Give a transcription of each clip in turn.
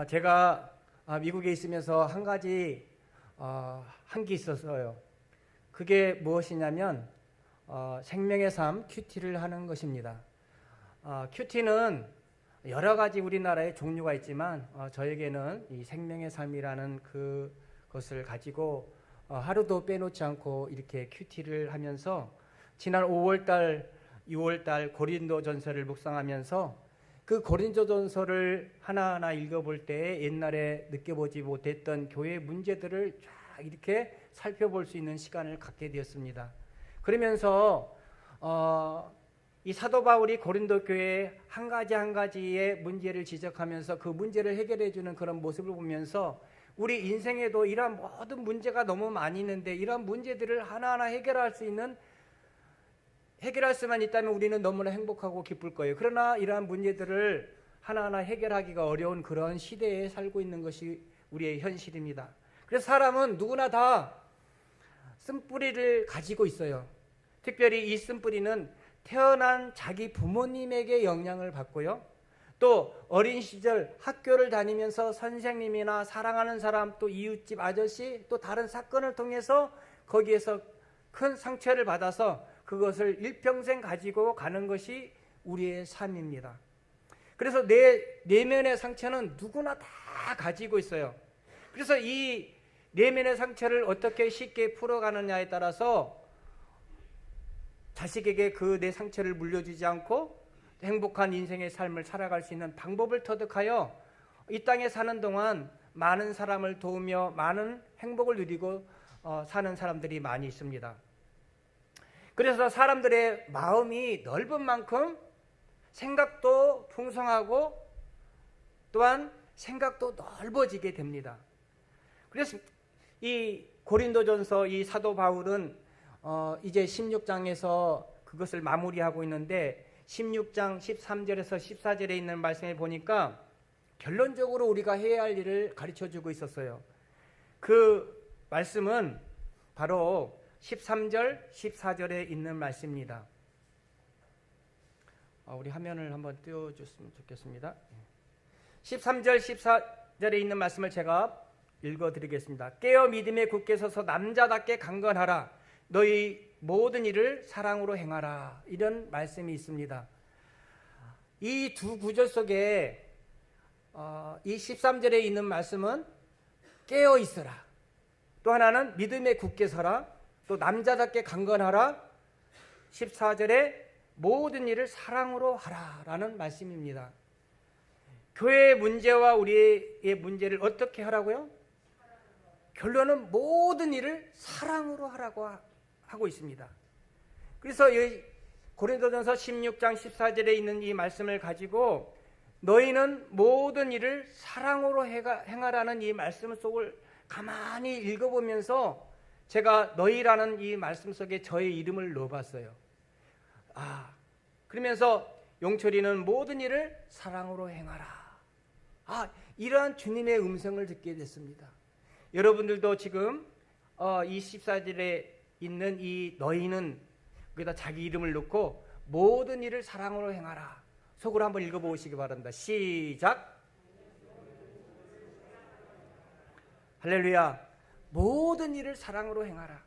제가 미국에 있으면서 한 가지 한 게 있었어요. 그게 무엇이냐면 생명의 삶 큐티를 하는 것입니다. 큐티는 여러 가지 우리나라에 종류가 있지만 저에게는 이 생명의 삶이라는 그것을 가지고 하루도 빼놓지 않고 이렇게 큐티를 하면서 지난 5월달, 6월달 고린도전서를 묵상하면서 그 고린도전서를 하나하나 읽어볼 때 옛날에 느껴보지 못했던 교회의 문제들을 쫙 이렇게 살펴볼 수 있는 시간을 갖게 되었습니다. 그러면서 이 사도 바울이 고린도 교회에 한 가지 한 가지의 문제를 지적하면서 그 문제를 해결해 주는 그런 모습을 보면서 우리 인생에도 이러한 모든 문제가 너무 많이 있는데 이러한 문제들을 하나하나 해결할 수만 있다면 우리는 너무나 행복하고 기쁠 거예요. 그러나 이러한 문제들을 하나하나 해결하기가 어려운 그런 시대에 살고 있는 것이 우리의 현실입니다. 그래서 사람은 누구나 다 쓴뿌리를 가지고 있어요. 특별히 이 쓴뿌리는 태어난 자기 부모님에게 영향을 받고요. 또 어린 시절 학교를 다니면서 선생님이나 사랑하는 사람, 또 이웃집 아저씨, 또 다른 사건을 통해서 거기에서 큰 상처를 받아서 그것을 일평생 가지고 가는 것이 우리의 삶입니다. 그래서 내 내면의 상처는 누구나 다 가지고 있어요. 그래서 이 내면의 상처를 어떻게 쉽게 풀어가느냐에 따라서 자식에게 그 내 상처를 물려주지 않고 행복한 인생의 삶을 살아갈 수 있는 방법을 터득하여 이 땅에 사는 동안 많은 사람을 도우며 많은 행복을 누리고 사는 사람들이 많이 있습니다. 그래서 사람들의 마음이 넓은 만큼 생각도 풍성하고 또한 생각도 넓어지게 됩니다. 그래서 이 고린도전서 이 사도 바울은 이제 16장에서 그것을 마무리하고 있는데 16장 13절에서 14절에 있는 말씀에 보니까 결론적으로 우리가 해야 할 일을 가르쳐주고 있었어요. 그 말씀은 바로 13절, 14절에 있는 말씀입니다. 우리 화면을 한번 띄워줬으면 좋겠습니다. 13절, 14절에 있는 말씀을 제가 읽어드리겠습니다. 깨어 믿음에 굳게 서서 남자답게 강건하라. 너희 모든 일을 사랑으로 행하라. 이런 말씀이 있습니다. 이 두 구절 속에 이 13절에 있는 말씀은 깨어 있어라. 또 하나는 믿음에 굳게 서라. 또 남자답게 강건하라. 14절에 모든 일을 사랑으로 하라라는 말씀입니다. 교회의 문제와 우리의 문제를 어떻게 하라고요? 결론은 모든 일을 사랑으로 하라고 하고 있습니다. 그래서 이 고린도전서 16장 14절에 있는 이 말씀을 가지고 너희는 모든 일을 사랑으로 행하라는 이 말씀 속을 가만히 읽어보면서 제가 너희라는 이 말씀 속에 저의 이름을 넣어봤어요. 그러면서 용철이는 모든 일을 사랑으로 행하라. 이러한 주님의 음성을 듣게 됐습니다. 여러분들도 지금 이 14절에 있는 이 너희는 거기다 자기 이름을 넣고 모든 일을 사랑으로 행하라. 속으로 한번 읽어보시기 바랍니다. 시작. 할렐루야. 모든 일을 사랑으로 행하라.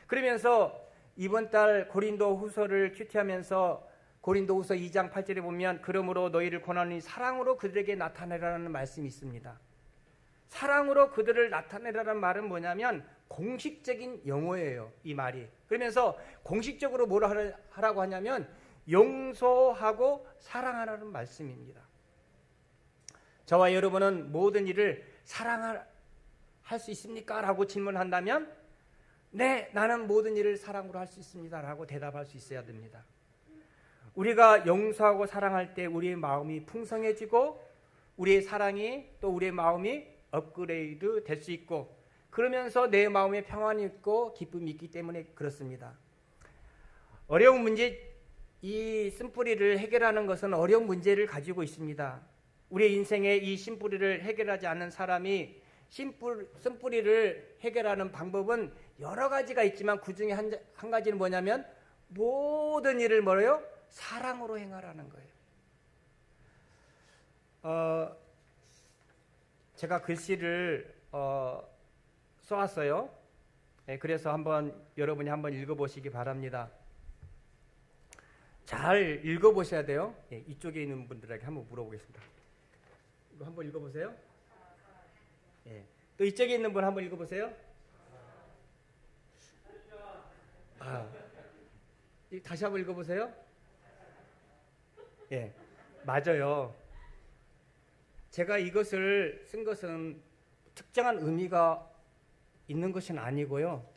그러면서 이번 달 고린도 후서를 큐티하면서 고린도 후서 2장 8절에 보면 그러므로 너희를 권하노니 사랑으로 그들에게 나타내라는 말씀이 있습니다. 사랑으로 그들을 나타내라는 말은 뭐냐면 공식적인 용어예요. 이 말이. 그러면서 공식적으로 뭐라 하라고 하냐면 용서하고 사랑하라는 말씀입니다. 저와 여러분은 모든 일을 사랑할 수 있습니까? 라고 질문한다면 네, 나는 모든 일을 사랑으로 할 수 있습니다 라고 대답할 수 있어야 됩니다. 우리가 용서하고 사랑할 때 우리의 마음이 풍성해지고 우리의 사랑이 또 우리의 마음이 업그레이드 될 수 있고 그러면서 내 마음에 평안이 있고 기쁨이 있기 때문에 그렇습니다. 어려운 문제, 이 쓴뿌리를 해결하는 것은 어려운 문제를 가지고 있습니다. 우리의 인생에 이 쓴뿌리를 해결하지 않는 사람이 쓴뿌리를 해결하는 방법은 여러 가지가 있지만 그 중에 한 가지는 뭐냐면 모든 일을 뭐래요? 사랑으로 행하라는 거예요. 제가 글씨를 써왔어요. 그래서 여러분이 한번 읽어보시기 바랍니다. 잘 읽어보셔야 돼요. 이쪽에 있는 분들에게 한번 물어보겠습니다. 이거 한번 읽어보세요. 또 이쪽에 있는 분 한번 읽어보세요. 다시 한번 읽어보세요. 맞아요. 제가 이것을 쓴 것은 특정한 의미가 있는 것은 아니고요.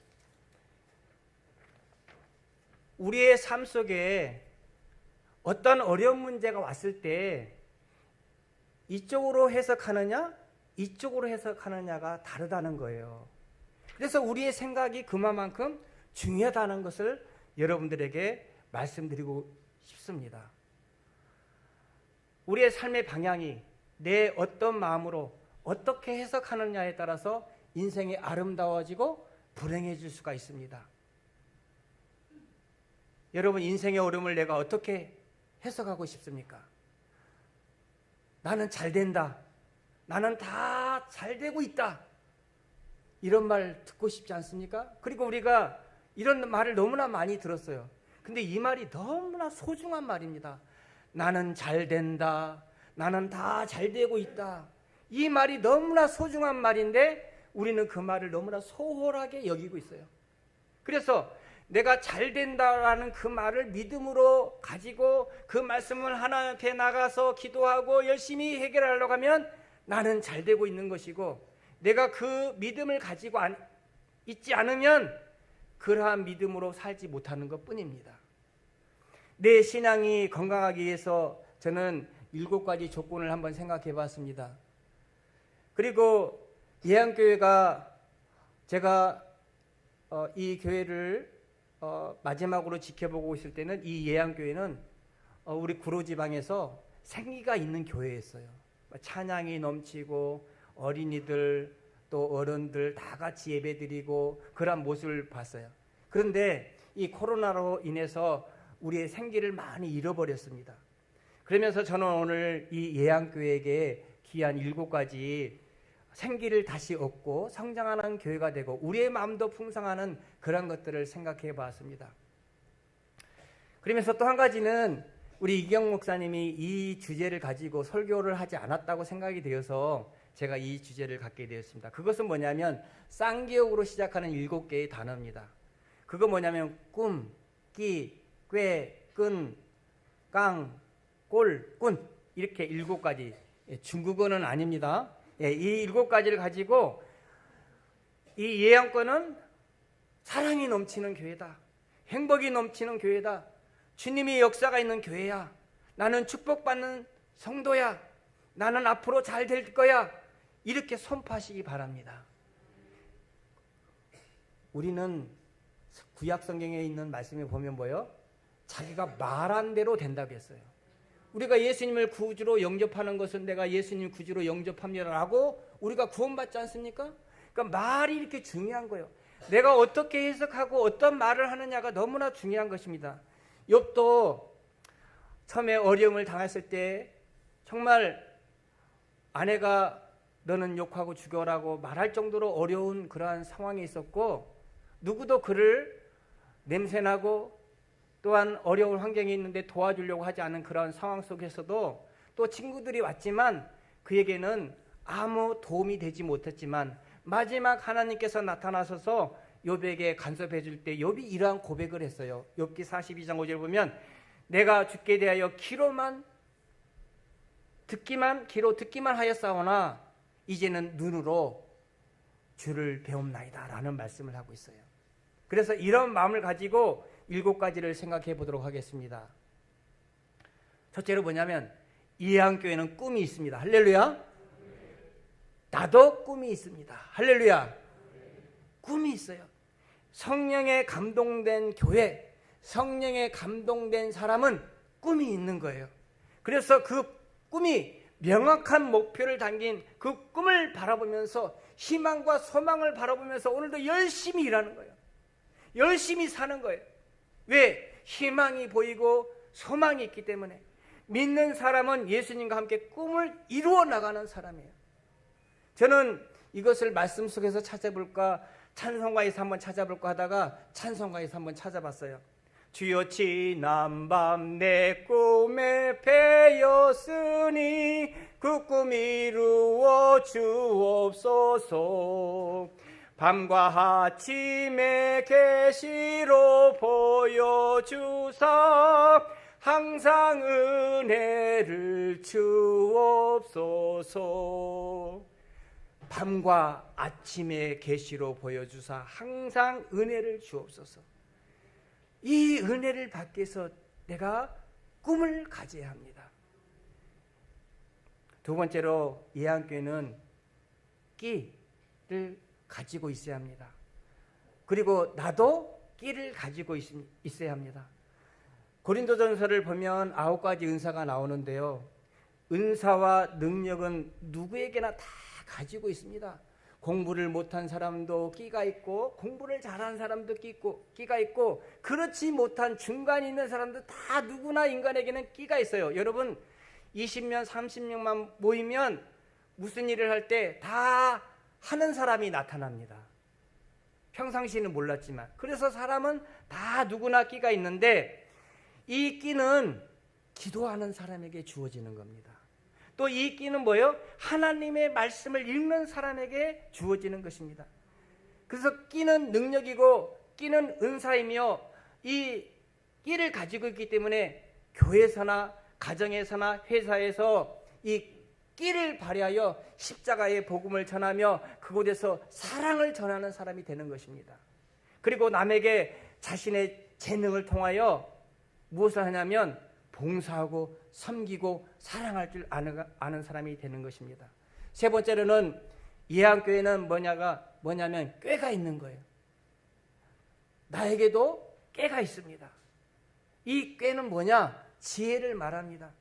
우리의 삶 속에 어떤 어려운 문제가 왔을 때 이쪽으로 해석하느냐, 이쪽으로 해석하느냐가 다르다는 거예요. 그래서 우리의 생각이 그만큼 중요하다는 것을 여러분들에게 말씀드리고 싶습니다. 우리의 삶의 방향이 내 어떤 마음으로 어떻게 해석하느냐에 따라서 인생이 아름다워지고 불행해질 수가 있습니다. 여러분, 인생의 어려움을 내가 어떻게 해석하고 싶습니까? 나는 잘 된다. 나는 다 잘 되고 있다. 이런 말 듣고 싶지 않습니까? 그리고 우리가 이런 말을 너무나 많이 들었어요. 근데 이 말이 너무나 소중한 말입니다. 나는 잘 된다. 나는 다 잘 되고 있다. 이 말이 너무나 소중한 말인데 우리는 그 말을 너무나 소홀하게 여기고 있어요. 그래서 내가 잘 된다라는 그 말을 믿음으로 가지고 그 말씀을 하나님께 나가서 기도하고 열심히 해결하려고 하면 나는 잘 되고 있는 것이고, 내가 그 믿음을 가지고 있지 않으면 그러한 믿음으로 살지 못하는 것뿐입니다. 내 신앙이 건강하기 위해서 저는 7가지 조건을 한번 생각해 봤습니다. 그리고 예안교회가 제가 이 교회를 마지막으로 지켜보고 있을 때는 이 예안교회는 우리 구로지방에서 생기가 있는 교회였어요. 찬양이 넘치고 어린이들 또 어른들 다 같이 예배드리고 그런 모습을 봤어요. 그런데 이 코로나로 인해서 우리의 생기를 많이 잃어버렸습니다. 그러면서 저는 오늘 이 예안교회에게 귀한 7가지 생기를 다시 얻고 성장하는 교회가 되고 우리의 마음도 풍성하는 그런 것들을 생각해 봤습니다. 그러면서 또 한 가지는 우리 이경 목사님이 이 주제를 가지고 설교를 하지 않았다고 생각이 되어서 제가 이 주제를 갖게 되었습니다. 그것은 뭐냐면 쌍기역으로 시작하는 7개의 단어입니다. 그거 뭐냐면 꿈, 끼, 꾀, 끈, 깡, 꼴, 꾼, 이렇게 7가지. 중국어는 아닙니다. 이 7가지를 가지고 이 예언권은 사랑이 넘치는 교회다. 행복이 넘치는 교회다. 주님의 역사가 있는 교회야. 나는 축복받는 성도야. 나는 앞으로 잘 될 거야. 이렇게 선포하시기 바랍니다. 우리는 구약 성경에 있는 말씀에 보면 뭐예요? 자기가 말한 대로 된다고 했어요. 우리가 예수님을 구주로 영접하는 것은 내가 예수님 구주로 영접합니다라고 우리가 구원받지 않습니까? 그러니까 말이 이렇게 중요한 거예요. 내가 어떻게 해석하고 어떤 말을 하느냐가 너무나 중요한 것입니다. 욥도 처음에 어려움을 당했을 때 정말 아내가 너는 욕하고 죽여라고 말할 정도로 어려운 그러한 상황이 있었고, 누구도 그를 냄새나고 또한 어려운 환경에 있는데 도와주려고 하지 않은 그런 상황 속에서도 또 친구들이 왔지만 그에게는 아무 도움이 되지 못했지만 마지막 하나님께서 나타나셔서 욥에게 간섭해 줄 때 욥이 이러한 고백을 했어요. 욥기 42장 5절 보면 내가 죽게 대하여 귀로 듣기만 하였사오나 이제는 눈으로 주를 배움나이다 라는 말씀을 하고 있어요. 그래서 이런 마음을 가지고 7가지를 생각해 보도록 하겠습니다. 첫째로 뭐냐면 예안교회는 꿈이 있습니다. 할렐루야. 나도 꿈이 있습니다. 할렐루야. 꿈이 있어요. 성령에 감동된 교회, 성령에 감동된 사람은 꿈이 있는 거예요. 그래서 그 꿈이 명확한 목표를 담긴 그 꿈을 바라보면서 희망과 소망을 바라보면서 오늘도 열심히 일하는 거예요. 열심히 사는 거예요. 왜? 희망이 보이고 소망이 있기 때문에. 믿는 사람은 예수님과 함께 꿈을 이루어 나가는 사람이에요. 저는 이것을 말씀 속에서 찾아볼까, 찬송가에서 한번 찾아볼까 하다가 찬송가에서 한번 찾아봤어요. 주여 지난밤 내 꿈에 배였으니 그 꿈 이루어 주옵소서. 밤과 아침에 계시로 보여주사 항상 은혜를 주옵소서. 밤과 아침에 계시로 보여주사 항상 은혜를 주옵소서. 이 은혜를 받기 위해서 내가 꿈을 가져야 합니다. 두 번째로 예한교회는 끼를 가지고 있어야 합니다. 그리고 나도 끼를 가지고 있어야 합니다. 고린도전서를 보면 9가지 은사가 나오는데요, 은사와 능력은 누구에게나 다 가지고 있습니다. 공부를 못한 사람도 끼가 있고, 공부를 잘하는 사람도 끼가 있고, 그렇지 못한 중간에 있는 사람도 다 누구나 인간에게는 끼가 있어요. 여러분 20명 30명만 모이면 무슨 일을 할 때 다 하는 사람이 나타납니다. 평상시에는 몰랐지만. 그래서 사람은 다 누구나 끼가 있는데, 이 끼는 기도하는 사람에게 주어지는 겁니다. 또 이 끼는 뭐예요? 하나님의 말씀을 읽는 사람에게 주어지는 것입니다. 그래서 끼는 능력이고 끼는 은사이며, 이 끼를 가지고 있기 때문에 교회에서나 가정에서나 회사에서 이 끼를 발휘하여 십자가의 복음을 전하며 그곳에서 사랑을 전하는 사람이 되는 것입니다. 그리고 남에게 자신의 재능을 통하여 무엇을 하냐면 봉사하고 섬기고 사랑할 줄 아는 사람이 되는 것입니다. 세 번째로는 예한교회는 뭐냐면 꾀가 있는 거예요. 나에게도 꾀가 있습니다. 이 꾀는 뭐냐? 지혜를 말합니다.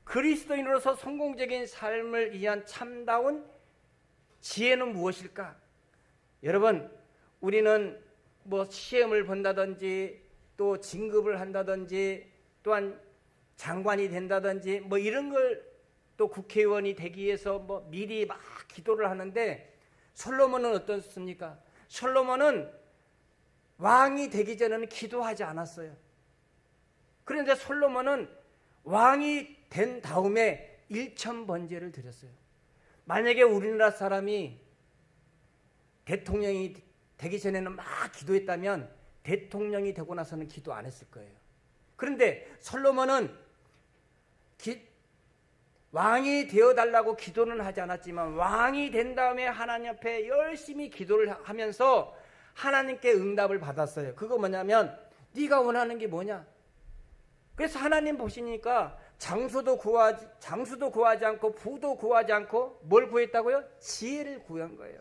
그리스도인으로서 성공적인 삶을 위한 참다운 지혜는 무엇일까? 여러분, 우리는 뭐 시험을 본다든지 또 진급을 한다든지 또한 장관이 된다든지 뭐 이런 걸, 또 국회의원이 되기 위해서 뭐 미리 막 기도를 하는데, 솔로몬은 어떻습니까? 솔로몬은 왕이 되기 전에는 기도하지 않았어요. 그런데 솔로몬은 왕이 된 다음에 1000번제를 드렸어요. 만약에 우리나라 사람이 대통령이 되기 전에는 막 기도했다면 대통령이 되고 나서는 기도 안 했을 거예요. 그런데 솔로몬은 왕이 되어달라고 기도는 하지 않았지만 왕이 된 다음에 하나님 앞에 열심히 기도를 하면서 하나님께 응답을 받았어요. 그거 뭐냐면 네가 원하는 게 뭐냐? 그래서 하나님 보시니까 장수도 구하지 않고 부도 구하지 않고 뭘 구했다고요? 지혜를 구한 거예요.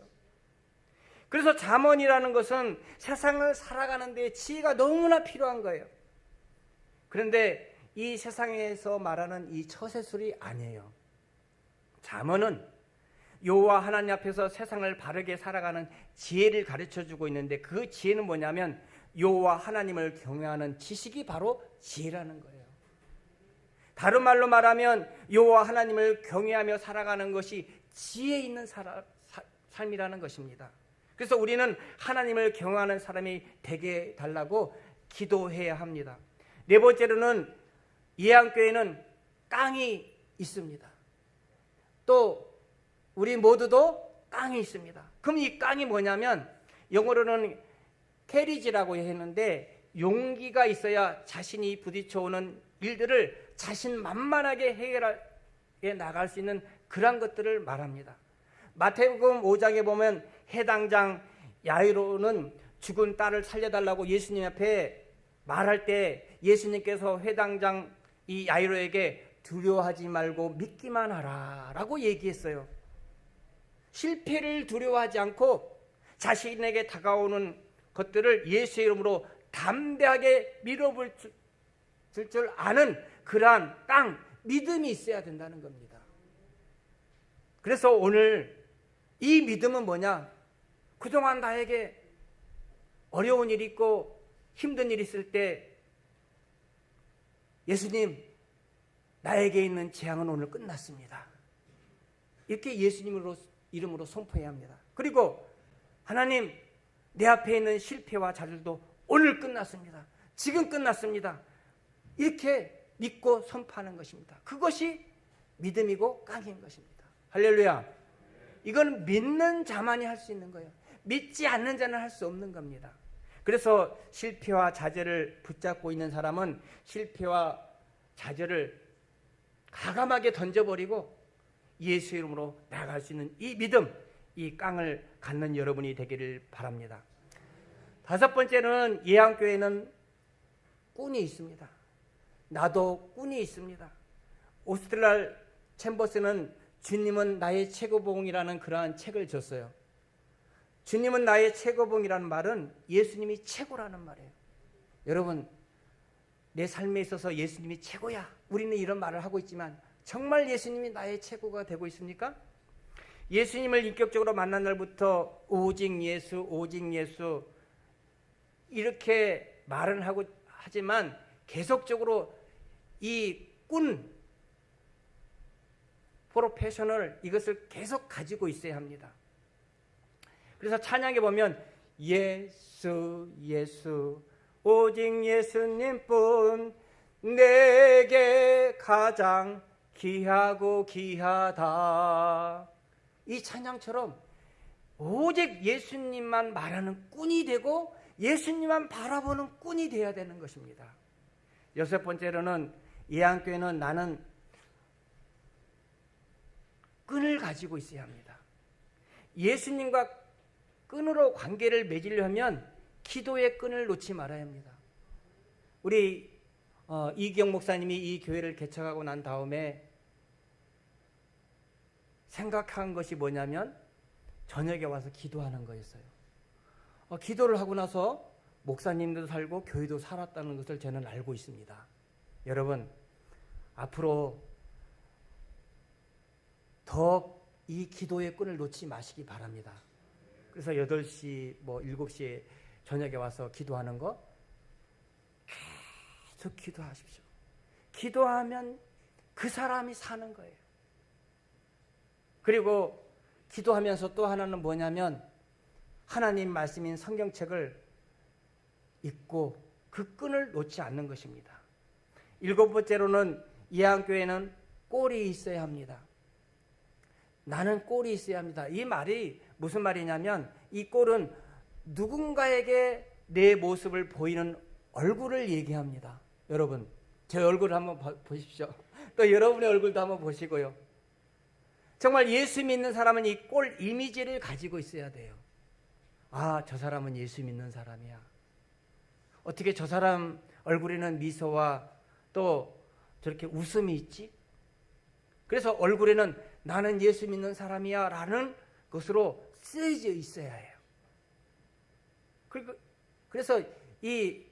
그래서 잠언이라는 것은 세상을 살아가는 데 지혜가 너무나 필요한 거예요. 그런데 이 세상에서 말하는 이 처세술이 아니에요. 잠언은 여호와 하나님 앞에서 세상을 바르게 살아가는 지혜를 가르쳐주고 있는데, 그 지혜는 뭐냐면 여호와 하나님을 경외하는 지식이 바로 지혜라는 거예요. 다른 말로 말하면 여호와 하나님을 경외하며 살아가는 것이 지혜 있는 삶이라는 것입니다. 그래서 우리는 하나님을 경외하는 사람이 되게 달라고 기도해야 합니다. 네 번째로는 예한교회는 깡이 있습니다. 또 우리 모두도 깡이 있습니다. 그럼 이 깡이 뭐냐면 영어로는 캐리지라고 했는데, 용기가 있어야 자신이 부딪혀오는 일들을 자신만만하게 해결해 나갈 수 있는 그런 것들을 말합니다. 마태복음 5장에 보면 해당장 야이로는 죽은 딸을 살려달라고 예수님 앞에 말할 때 예수님께서 해당장 이 야이로에게 두려워하지 말고 믿기만 하라 라고 얘기했어요. 실패를 두려워하지 않고 자신에게 다가오는 것들을 예수의 이름으로 담대하게 밀어볼 줄 아는 그러한 믿음이 있어야 된다는 겁니다. 그래서 오늘 이 믿음은 뭐냐? 그동안 나에게 어려운 일이 있고 힘든 일이 있을 때 예수님, 나에게 있는 재앙은 오늘 끝났습니다. 이렇게 예수님으로 이름으로 선포해야 합니다. 그리고 하나님, 내 앞에 있는 실패와 좌절도 오늘 끝났습니다. 지금 끝났습니다. 이렇게 믿고 선포하는 것입니다. 그것이 믿음이고 깡인 것입니다. 할렐루야. 이건 믿는 자만이 할 수 있는 거예요. 믿지 않는 자는 할 수 없는 겁니다. 그래서 실패와 좌절을 붙잡고 있는 사람은 실패와 좌절을 과감하게 던져버리고 예수 이름으로 나아갈 수 있는 이 믿음, 이 깡을 갖는 여러분이 되기를 바랍니다. 다섯 번째는 예안교회는 꾼이 있습니다. 나도 꾼이 있습니다. 오스트랄 챔버스는 주님은 나의 최고봉이라는 그러한 책을 줬어요. 주님은 나의 최고봉이라는 말은 예수님이 최고라는 말이에요. 여러분, 내 삶에 있어서 예수님이 최고야, 우리는 이런 말을 하고 있지만 정말 예수님이 나의 최고가 되고 있습니까? 예수님을 인격적으로 만난 날부터 오직 예수, 오직 예수 이렇게 말은 하지만 계속적으로 이 꾼 프로페셔널 이것을 계속 가지고 있어야 합니다. 그래서 찬양에 보면 예수 예수 오직 예수님뿐 내게 가장 귀하고 귀하다. 이 찬양처럼 오직 예수님만 말하는 꾼이 되고 예수님만 바라보는 꾼이 되어야 되는 것입니다. 여섯 번째로는 예안교회는 나는 끈을 가지고 있어야 합니다. 예수님과 끈으로 관계를 맺으려면 기도의 끈을 놓지 말아야 합니다. 우리 이기영 목사님이 이 교회를 개척하고 난 다음에 생각한 것이 뭐냐면 저녁에 와서 기도하는 거였어요. 기도를 하고 나서 목사님도 살고 교회도 살았다는 것을 저는 알고 있습니다. 여러분, 앞으로 더 이 기도의 끈을 놓지 마시기 바랍니다. 그래서 8시, 7시에 저녁에 와서 기도하는 거 계속 기도하십시오. 기도하면 그 사람이 사는 거예요. 그리고 기도하면서 또 하나는 뭐냐면 하나님 말씀인 성경책을 읽고 그 끈을 놓지 않는 것입니다. 일곱 번째로는 예안교회는 꼴이 있어야 합니다. 나는 꼴이 있어야 합니다. 이 말이 무슨 말이냐면 이 꼴은 누군가에게 내 모습을 보이는 얼굴을 얘기합니다. 여러분, 제 얼굴을 한번 보십시오. 또 여러분의 얼굴도 한번 보시고요. 정말 예수 믿는 사람은 이 꼴 이미지를 가지고 있어야 돼요. 아, 저 사람은 예수 믿는 사람이야. 어떻게 저 사람 얼굴에는 미소와 또 저렇게 웃음이 있지? 그래서 얼굴에는 나는 예수 믿는 사람이야 라는 것으로 쓰여져 있어야 해요. 그래서 이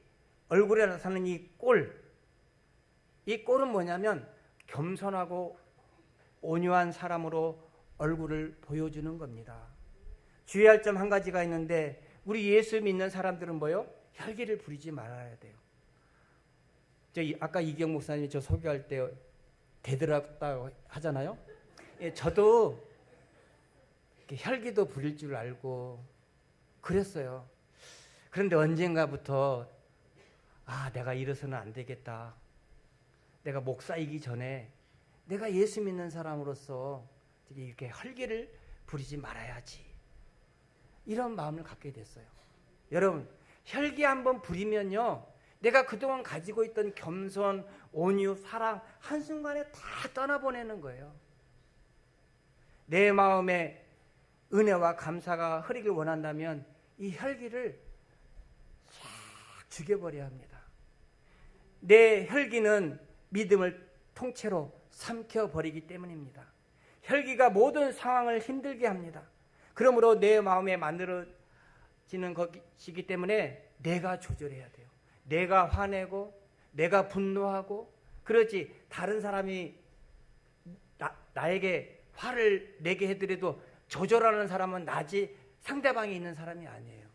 얼굴에 나타나는 이 꼴은 뭐냐면 겸손하고 온유한 사람으로 얼굴을 보여주는 겁니다. 주의할 점 한 가지가 있는데 우리 예수 믿는 사람들은 뭐요? 혈기를 부리지 말아야 돼요. 아까 이기영 목사님이 저 소개할 때 대들었다고 하잖아요. 예, 저도 혈기도 부릴 줄 알고 그랬어요. 그런데 언젠가부터 내가 이래서는 안 되겠다. 내가 목사이기 전에 내가 예수 믿는 사람으로서 이렇게 혈기를 부리지 말아야지. 이런 마음을 갖게 됐어요. 여러분, 혈기 한번 부리면요, 내가 그동안 가지고 있던 겸손, 온유, 사랑 한순간에 다 떠나보내는 거예요. 내 마음에 은혜와 감사가 흐르길 원한다면 이 혈기를 싹 죽여버려야 합니다. 내 혈기는 믿음을 통째로 삼켜버리기 때문입니다. 혈기가 모든 상황을 힘들게 합니다. 그러므로 내 마음에 만들어지는 것이기 때문에 내가 조절해야 돼요. 내가 화내고 내가 분노하고 그러지 다른 사람이 나에게 화를 내게 해더라도 조절하는 사람은 나지 상대방이 있는 사람이 아니에요.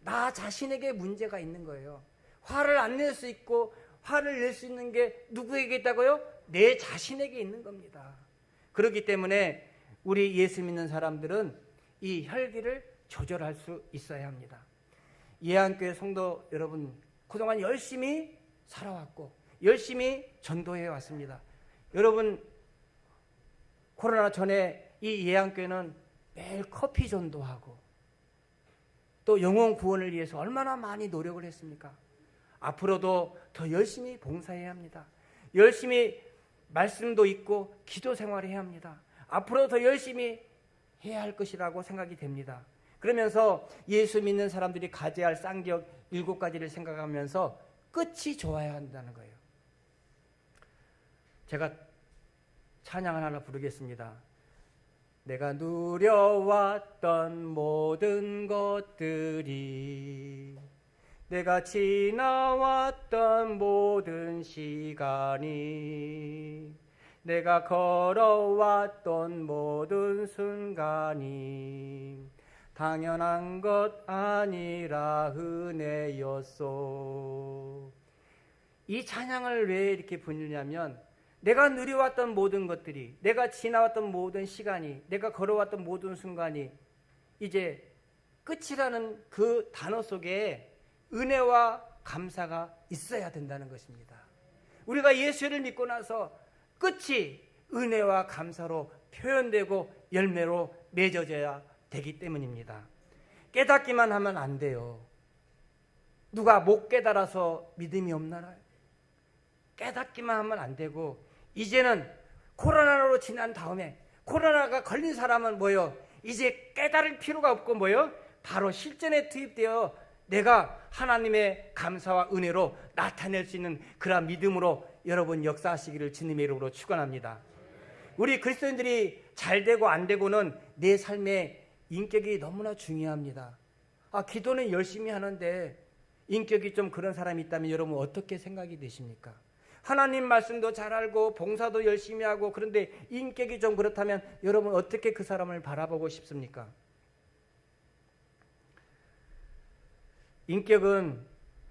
나 자신에게 문제가 있는 거예요. 화를 안 낼 수 있고 화를 낼 수 있는 게 누구에게 있다고요? 내 자신에게 있는 겁니다. 그렇기 때문에 우리 예수 믿는 사람들은 이 혈기를 조절할 수 있어야 합니다. 예안교회 성도 여러분, 그동안 열심히 살아왔고 열심히 전도해 왔습니다. 여러분, 코로나 전에 이 예안교회는 매일 커피 전도하고 또 영혼 구원을 위해서 얼마나 많이 노력을 했습니까? 앞으로도 더 열심히 봉사해야 합니다. 열심히 말씀도 읽고 기도 생활해야 합니다. 앞으로 더 열심히 해야 할 것이라고 생각이 됩니다. 그러면서 예수 믿는 사람들이 가져야 할 쌍기역 7가지를 생각하면서 끝이 좋아야 한다는 거예요. 제가 찬양을 하나 부르겠습니다. 내가 누려왔던 모든 것들이, 내가 지나왔던 모든 시간이, 내가 걸어왔던 모든 순간이 당연한 것 아니라 은혜였소. 이 찬양을 왜 이렇게 부르냐면, 내가 누려왔던 모든 것들이, 내가 지나왔던 모든 시간이, 내가 걸어왔던 모든 순간이 이제 끝이라는 그 단어 속에 은혜와 감사가 있어야 된다는 것입니다. 우리가 예수를 믿고 나서 끝이 은혜와 감사로 표현되고 열매로 맺어져야 되기 때문입니다. 깨닫기만 하면 안 돼요. 누가 못 깨달아서 믿음이 없나요? 깨닫기만 하면 안 되고, 이제는 코로나로 지난 다음에 코로나가 걸린 사람은 뭐요? 이제 깨달을 필요가 없고 뭐요? 바로 실전에 투입되어 내가 하나님의 감사와 은혜로 나타낼 수 있는 그런 믿음으로 여러분 역사하시기를 주님의 이름으로 축원합니다. 우리 그리스도인들이 잘 되고 안 되고는 내 삶의 인격이 너무나 중요합니다. 기도는 열심히 하는데 인격이 좀 그런 사람이 있다면 여러분 어떻게 생각이 되십니까? 하나님 말씀도 잘 알고 봉사도 열심히 하고, 그런데 인격이 좀 그렇다면 여러분 어떻게 그 사람을 바라보고 싶습니까? 인격은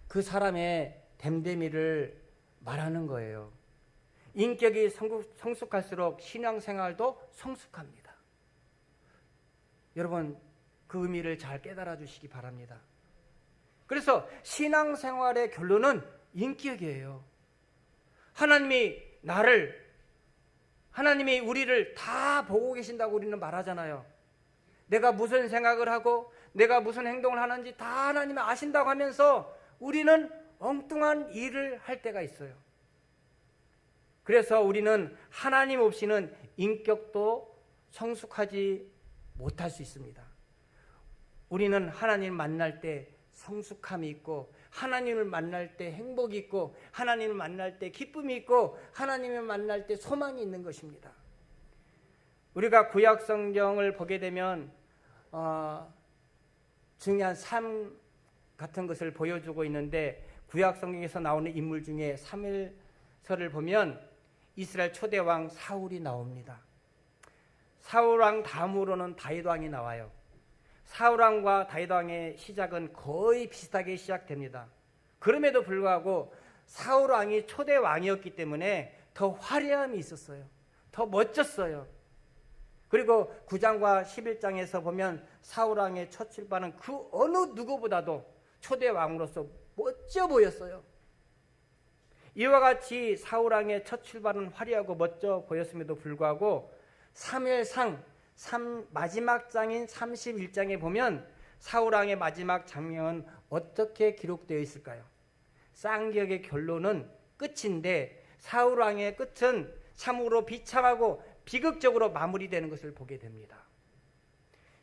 그 사람의 됨됨이를 말하는 거예요. 인격이 성숙할수록 신앙생활도 성숙합니다. 여러분, 그 의미를 잘 깨달아 주시기 바랍니다. 그래서 신앙생활의 결론은 인격이에요. 하나님이 우리를 다 보고 계신다고 우리는 말하잖아요. 내가 무슨 생각을 하고 내가 무슨 행동을 하는지 다 하나님이 아신다고 하면서 우리는 엉뚱한 일을 할 때가 있어요. 그래서 우리는 하나님 없이는 인격도 성숙하지 못할 수 있습니다. 우리는 하나님 만날 때 성숙함이 있고, 하나님을 만날 때 행복이 있고, 하나님을 만날 때 기쁨이 있고, 하나님을 만날 때 소망이 있는 것입니다. 우리가 구약 성경을 보게 되면 중요한 삶 같은 것을 보여주고 있는데, 구약 성경에서 나오는 인물 중에 사무엘서를 보면 이스라엘 초대 왕 사울이 나옵니다. 사울 왕 다음으로는 다윗 왕이 나와요. 사울 왕과 다윗 왕의 시작은 거의 비슷하게 시작됩니다. 그럼에도 불구하고 사울 왕이 초대 왕이었기 때문에 더 화려함이 있었어요. 더 멋졌어요. 그리고 9장과 11장에서 보면 사울 왕의 첫 출발은 그 어느 누구보다도 초대 왕으로서 멋져 보였어요. 이와 같이 사울 왕의 첫 출발은 화려하고 멋져 보였음에도 불구하고 사무엘상 마지막 장인 31장에 보면 사울 왕의 마지막 장면은 어떻게 기록되어 있을까요? 쌍기역의 결론은 끝인데 사울 왕의 끝은 참으로 비참하고 비극적으로 마무리되는 것을 보게 됩니다.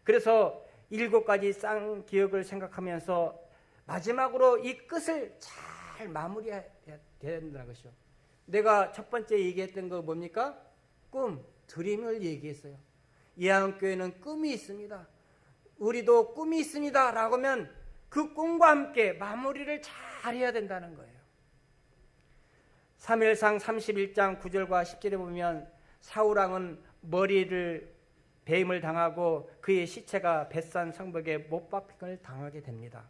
그래서 7가지 쌍기역을 생각하면서 마지막으로 이 끝을 잘 마무리해야 된다는 것이죠. 내가 첫 번째 얘기했던 거 뭡니까? 드림을 얘기했어요. 예안교회는 꿈이 있습니다. 우리도 꿈이 있습니다 라고 하면 그 꿈과 함께 마무리를 잘 해야 된다는 거예요. 사무엘상 31장 9절과 10절에 보면 사울왕은 머리를 배임을 당하고 그의 시체가 벳산 성벽에 못박힘을 당하게 됩니다.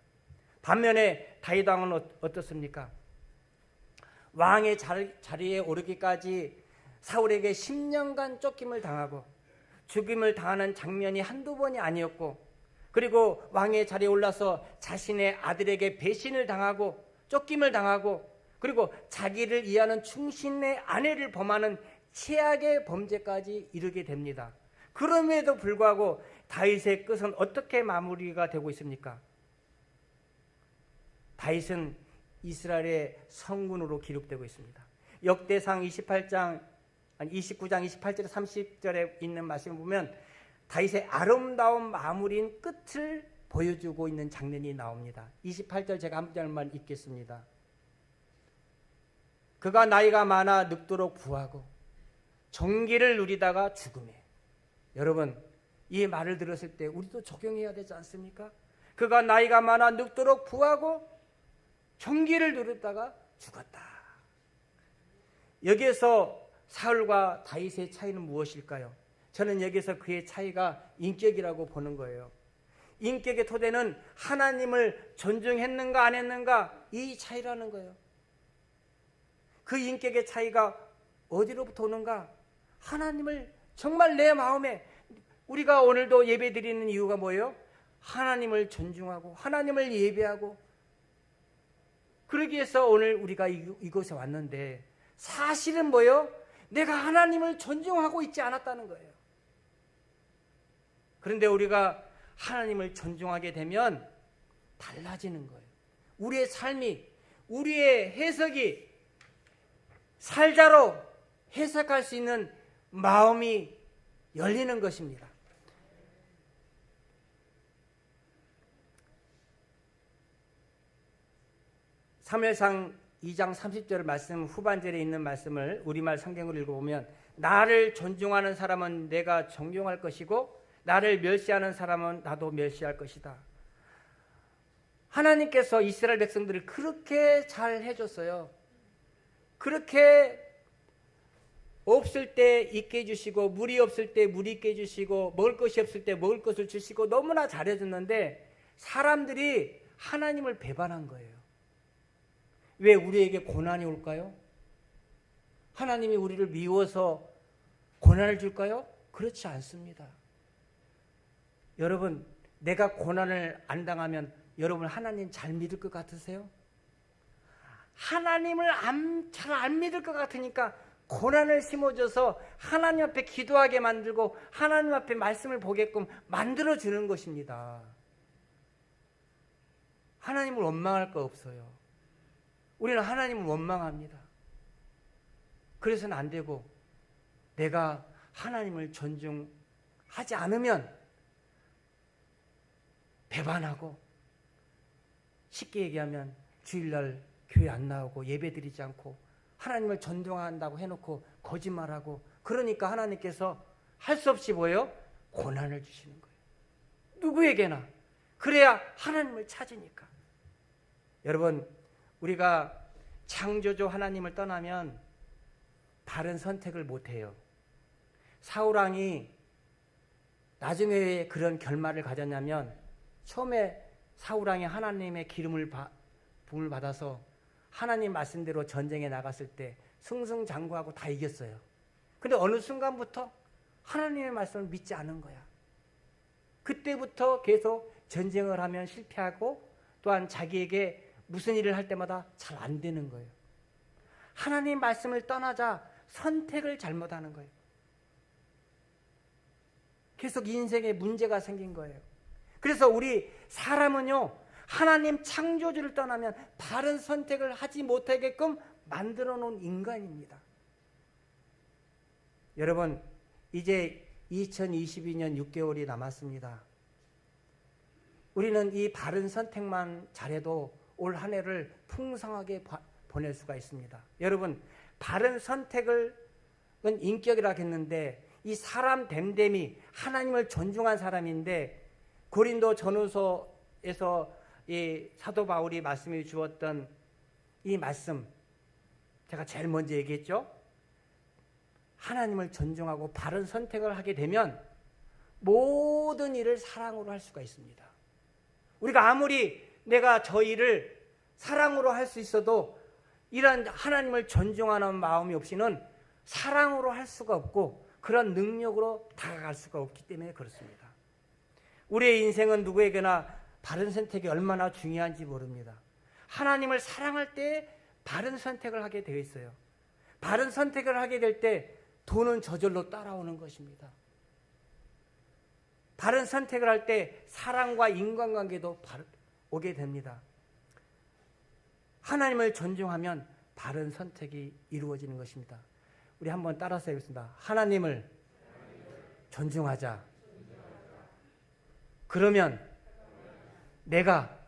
반면에 다윗왕은 어떻습니까? 왕의 자리에 오르기까지 사울에게 10년간 쫓김을 당하고 죽임을 당하는 장면이 한두 번이 아니었고, 그리고 왕의 자리에 올라서 자신의 아들에게 배신을 당하고 쫓김을 당하고, 그리고 자기를 이해하는 충신의 아내를 범하는 최악의 범죄까지 이르게 됩니다. 그럼에도 불구하고 다윗의 끝은 어떻게 마무리가 되고 있습니까? 다윗은 이스라엘의 성군으로 기록되고 있습니다. 역대상 29장 28절에 30절에 있는 말씀을 보면 다윗의 아름다운 마무리인 끝을 보여주고 있는 장면이 나옵니다. 28절 제가 한 절만 읽겠습니다. 그가 나이가 많아 늙도록 부하고 정기를 누리다가 죽음에. 여러분, 이 말을 들었을 때 우리도 적용해야 되지 않습니까? 그가 나이가 많아 늙도록 부하고 정기를 누리다가 죽었다. 여기에서 사울과 다윗의 차이는 무엇일까요? 저는 여기서 그의 차이가 인격이라고 보는 거예요. 인격의 토대는 하나님을 존중했는가 안 했는가, 이 차이라는 거예요. 그 인격의 차이가 어디로부터 오는가? 하나님을 정말 내 마음에, 우리가 오늘도 예배 드리는 이유가 뭐예요? 하나님을 존중하고 하나님을 예배하고, 그러기 위해서 오늘 우리가 이곳에 왔는데 사실은 뭐예요? 내가 하나님을 존중하고 있지 않았다는 거예요. 그런데 우리가 하나님을 존중하게 되면 달라지는 거예요. 우리의 삶이, 우리의 해석이 살자로 해석할 수 있는 마음이 열리는 것입니다. 사무엘상 2장 30절 말씀 후반절에 있는 말씀을 우리말 성경으로 읽어보면, 나를 존중하는 사람은 내가 존경할 것이고 나를 멸시하는 사람은 나도 멸시할 것이다. 하나님께서 이스라엘 백성들을 그렇게 잘 해줬어요. 그렇게 없을 때 있게 해주시고, 물이 없을 때 물이 있게 해주시고, 먹을 것이 없을 때 먹을 것을 주시고, 너무나 잘해줬는데 사람들이 하나님을 배반한 거예요. 왜 우리에게 고난이 올까요? 하나님이 우리를 미워서 고난을 줄까요? 그렇지 않습니다. 여러분, 내가 고난을 안 당하면 여러분 하나님 잘 믿을 것 같으세요? 하나님을 잘 안 믿을 것 같으니까 고난을 심어줘서 하나님 앞에 기도하게 만들고 하나님 앞에 말씀을 보게끔 만들어주는 것입니다. 하나님을 원망할 거 없어요. 우리는 하나님을 원망합니다. 그래서는 안 되고, 내가 하나님을 존중하지 않으면 배반하고, 쉽게 얘기하면 주일날 교회 안 나오고 예배 드리지 않고 하나님을 존중한다고 해놓고 거짓말하고, 그러니까 하나님께서 할 수 없이 뭐예요? 고난을 주시는 거예요. 누구에게나. 그래야 하나님을 찾으니까. 여러분, 우리가 창조주 하나님을 떠나면 다른 선택을 못해요. 사울왕이 나중에 왜 그런 결말을 가졌냐면, 처음에 사울왕이 하나님의 기름을 부음을 받아서 하나님 말씀대로 전쟁에 나갔을 때 승승장구하고 다 이겼어요. 근데 어느 순간부터 하나님의 말씀을 믿지 않은 거야. 그때부터 계속 전쟁을 하면 실패하고, 또한 자기에게 무슨 일을 할 때마다 잘 안 되는 거예요. 하나님 말씀을 떠나자 선택을 잘못하는 거예요. 계속 인생에 문제가 생긴 거예요. 그래서 우리 사람은요, 하나님 창조주를 떠나면 바른 선택을 하지 못하게끔 만들어 놓은 인간입니다. 여러분, 이제 2022년 6개월이 남았습니다. 우리는 이 바른 선택만 잘해도 올 한 해를 풍성하게 보낼 수가 있습니다. 여러분, 바른 선택은 인격이라고 했는데, 이 사람 됨됨이 하나님을 존중한 사람인데, 고린도 전후서에서 이 사도 바울이 말씀해 주었던 이 말씀, 제가 제일 먼저 얘기했죠. 하나님을 존중하고 바른 선택을 하게 되면 모든 일을 사랑으로 할 수가 있습니다. 우리가 아무리 내가 저 일을 사랑으로 할 수 있어도 이런 하나님을 존중하는 마음이 없이는 사랑으로 할 수가 없고 그런 능력으로 다가갈 수가 없기 때문에 그렇습니다. 우리의 인생은 누구에게나 바른 선택이 얼마나 중요한지 모릅니다. 하나님을 사랑할 때 바른 선택을 하게 되어 있어요. 바른 선택을 하게 될 때 돈은 저절로 따라오는 것입니다. 바른 선택을 할 때 사랑과 인간관계도 오게 됩니다. 하나님을 존중하면 바른 선택이 이루어지는 것입니다. 우리 한번 따라서 해보겠습니다. 하나님을 존중하자. 그러면 내가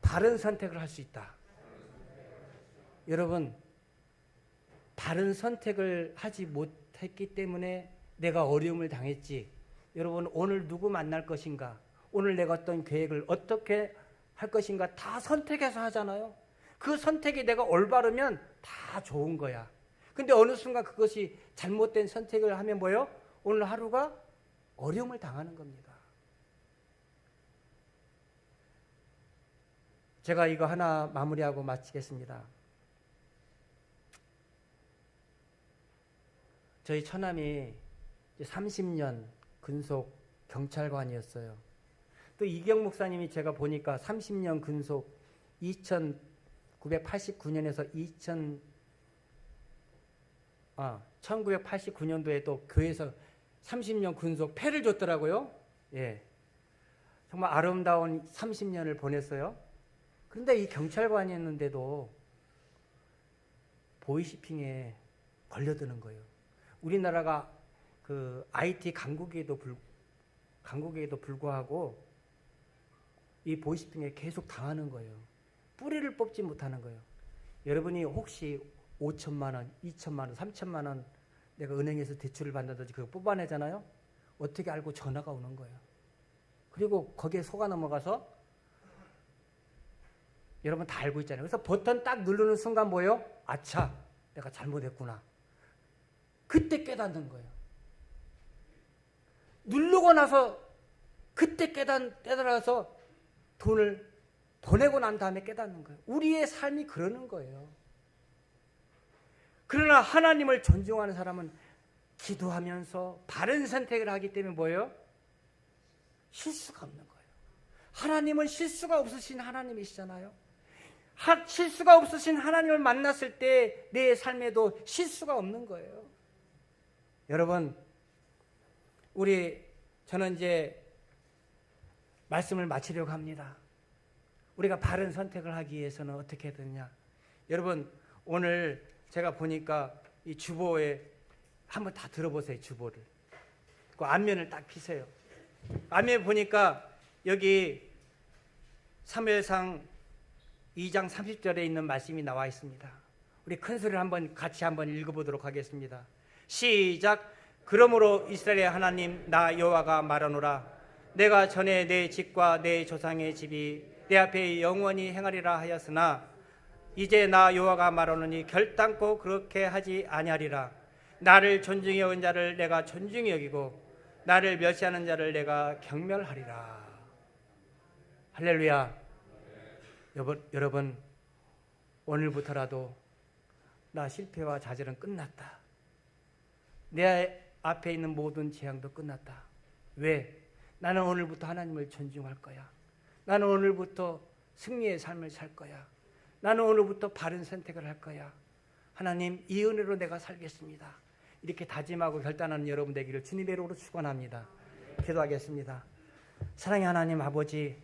바른 선택을 할 수 있다. 여러분, 바른 선택을 하지 못했기 때문에 내가 어려움을 당했지. 여러분, 오늘 누구 만날 것인가? 오늘 내가 어떤 계획을 어떻게 할 것인가? 다 선택해서 하잖아요. 그 선택이 내가 올바르면 다 좋은 거야. 근데 어느 순간 그것이 잘못된 선택을 하면 뭐예요? 오늘 하루가 어려움을 당하는 겁니다. 제가 이거 하나 마무리하고 마치겠습니다. 저희 처남이 30년 근속 경찰관이었어요. 또 이경 목사님이 제가 보니까 30년 근속 1989년에서 1989년도에 또 교회에서 30년 근속 패를 줬더라고요. 예. 정말 아름다운 30년을 보냈어요. 그런데 이 경찰관이었는데도 보이시핑에 걸려드는 거예요. 우리나라가 그 IT 강국에도 불구하고 이 보이시핑에 계속 당하는 거예요. 뿌리를 뽑지 못하는 거예요. 여러분이 혹시 5천만 원, 2천만 원, 3천만 원 내가 은행에서 대출을 받는다든지 그거 뽑아내잖아요. 어떻게 알고 전화가 오는 거예요. 그리고 거기에 속아 넘어가서 여러분 다 알고 있잖아요. 그래서 버튼 딱 누르는 순간 뭐예요? 아차, 내가 잘못했구나. 그때 깨닫는 거예요. 누르고 나서 그때 깨달아서 돈을 보내고 난 다음에 깨닫는 거예요. 우리의 삶이 그러는 거예요. 그러나 하나님을 존중하는 사람은 기도하면서 바른 선택을 하기 때문에 뭐예요? 실수가 없는 거예요. 하나님은 실수가 없으신 하나님이시잖아요. 실수가 없으신 하나님을 만났을 때 내 삶에도 실수가 없는 거예요. 여러분, 저는 이제 말씀을 마치려고 합니다. 우리가 바른 선택을 하기 위해서는 어떻게 해야 되느냐. 여러분, 오늘 제가 보니까 이 주보에 한번 다 들어보세요. 주보를. 그 앞면을 딱 피세요. 앞면에 보니까 여기 사무엘상 2장 30절에 있는 말씀이 나와 있습니다. 우리 큰 소리를 같이 한번 읽어보도록 하겠습니다. 시작. 그러므로 이스라엘의 하나님 나 여호와가 말하노라. 내가 전에 내 집과 내 조상의 집이 내 앞에 영원히 행하리라 하였으나 이제 나 여호와가 말하노니 결단코 그렇게 하지 아니하리라. 나를 존중히 여긴 자를 내가 존중히 여기고 나를 멸시하는 자를 내가 경멸하리라. 할렐루야. 여러분, 오늘부터라도 나 실패와 좌절은 끝났다. 내 앞에 있는 모든 재앙도 끝났다. 왜? 나는 오늘부터 하나님을 존중할 거야. 나는 오늘부터 승리의 삶을 살 거야. 나는 오늘부터 바른 선택을 할 거야. 하나님, 이 은혜로 내가 살겠습니다. 이렇게 다짐하고 결단하는 여러분 되기를 주님의 이름으로 축원합니다. 기도하겠습니다. 사랑의 하나님 아버지,